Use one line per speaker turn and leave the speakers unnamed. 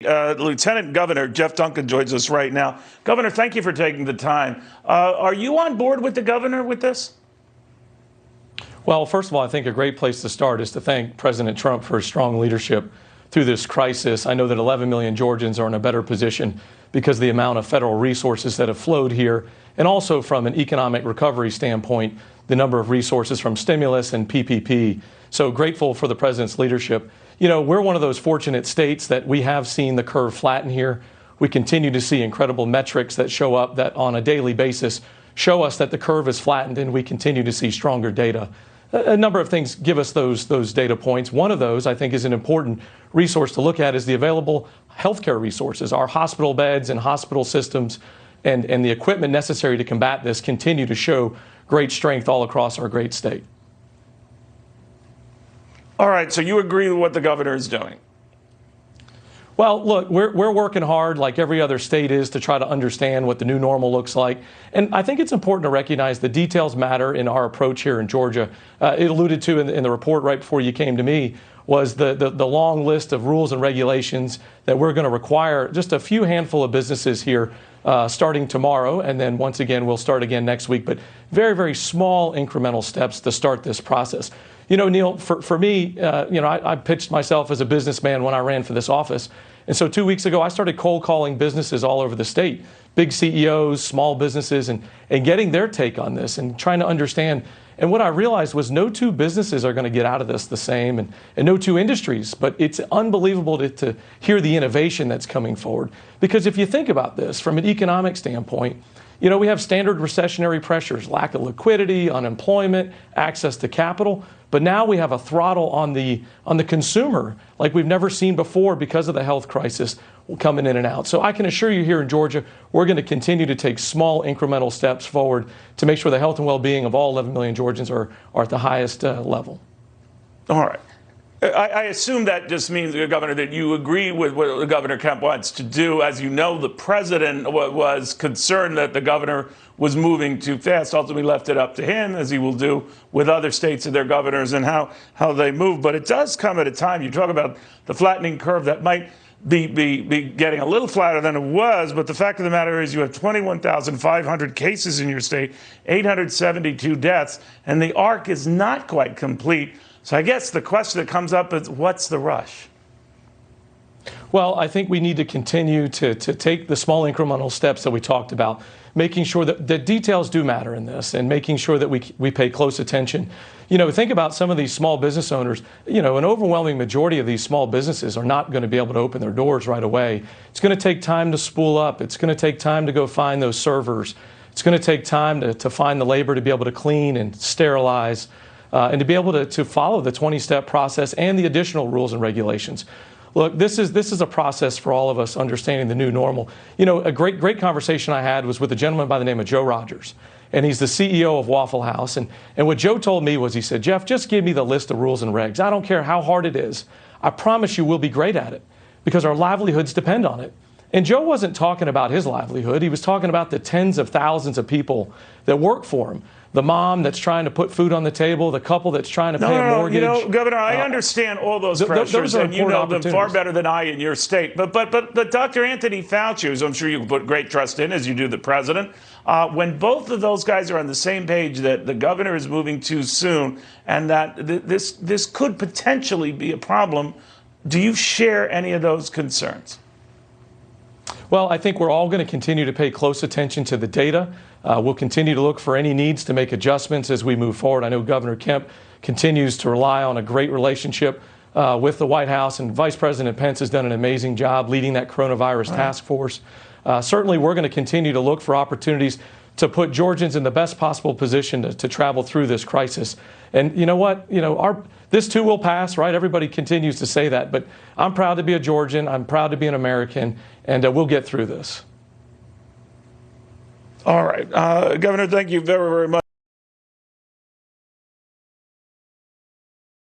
Lieutenant Governor Jeff Duncan joins us right now. Governor, thank you for taking the time. Are you on board with the governor with this?
Well, first of all, I think a great place to start is to thank President Trump for his strong leadership through this crisis. I know that 11 million Georgians are in a better position because of the amount of federal resources that have flowed here, and also from an economic recovery standpoint, the number of resources from stimulus and PPP. So grateful for the president's leadership. You know, we're one of those fortunate states that we have seen the curve flatten here. We continue to see incredible metrics that show up that on a daily basis show us that the curve is flattened, and we continue to see stronger data. A number of things give us those data points. One of those, I think, is an important resource to look at is the available healthcare resources. Our hospital beds and hospital systems and the equipment necessary to combat this continue to show great strength all across our great state.
All right, so you agree with what the governor is doing?
Well, look, we're working hard like every other state is to try to understand what the new normal looks like. And I think it's important to recognize the details matter in our approach here in Georgia. It alluded to in the report right before you came to me was the long list of rules and regulations that we're going to require just a few handful of businesses here starting tomorrow. And then once again, we'll start again next week. But very, very small incremental steps to start this process. You know, Neil, for me, I pitched myself as a businessman when I ran for this office. And so 2 weeks ago, I started cold calling businesses all over the state, big CEOs, small businesses, and getting their take on this and trying to understand. And what I realized was no two businesses are going to get out of this the same, and no two industries. But it's unbelievable to hear the innovation that's coming forward. Because if you think about this from an economic standpoint, you know, we have standard recessionary pressures, lack of liquidity, unemployment, access to capital. But now we have a throttle on the consumer like we've never seen before because of the health crisis coming in and out. So I can assure you here in Georgia, we're going to continue to take small incremental steps forward to make sure the health and well-being of all 11 million Georgians are at the highest level.
All right. I assume that just means, Governor, that you agree with what Governor Kemp wants to do. As you know, the president was concerned that the governor was moving too fast, ultimately left it up to him, as he will do with other states and their governors and how they move. But it does come at a time, you talk about the flattening curve that might be getting a little flatter than it was, but the fact of the matter is you have 21,500 cases in your state, 872 deaths, and the arc is not quite complete. So I guess the question that comes up is, what's the rush?
Well, I think we need to continue to take the small incremental steps that we talked about, making sure that the details do matter in this and making sure that we pay close attention. You know, think about some of these small business owners. You know, an overwhelming majority of these small businesses are not going to be able to open their doors right away. It's going to take time to spool up. It's going to take time to go find those servers. It's going to take time to find the labor to be able to clean and sterilize. And to be able to follow the 20-step process and the additional rules and regulations. Look, this is a process for all of us understanding the new normal. You know, a great conversation I had was with a gentleman by the name of Joe Rogers, and he's the CEO of Waffle House. And what Joe told me was, he said, Jeff, just give me the list of rules and regs. I don't care how hard it is. I promise you we'll be great at it because our livelihoods depend on it. And Joe wasn't talking about his livelihood. He was talking about the tens of thousands of people that work for him. The mom that's trying to put food on the table, the couple that's trying to pay a mortgage.
You know, Governor, I understand all those pressures, and you know them far better than I in your state. But Dr. Anthony Fauci, who I'm sure you put great trust in, as you do the president, when both of those guys are on the same page that the governor is moving too soon and that this could potentially be a problem, do you share any of those concerns?
Well, I think we're all going to continue to pay close attention to the data. We'll continue to look for any needs to make adjustments as we move forward. I know Governor Kemp continues to rely on a great relationship with the White House, and Vice President Pence has done an amazing job leading that coronavirus task force. Certainly, we're going to continue to look for opportunities to put Georgians in the best possible position to travel through this crisis. And you know what? You know, this too will pass, right? Everybody continues to say that, but I'm proud to be a Georgian. I'm proud to be an American, and we'll get through this.
All right. Governor, thank you very, very much.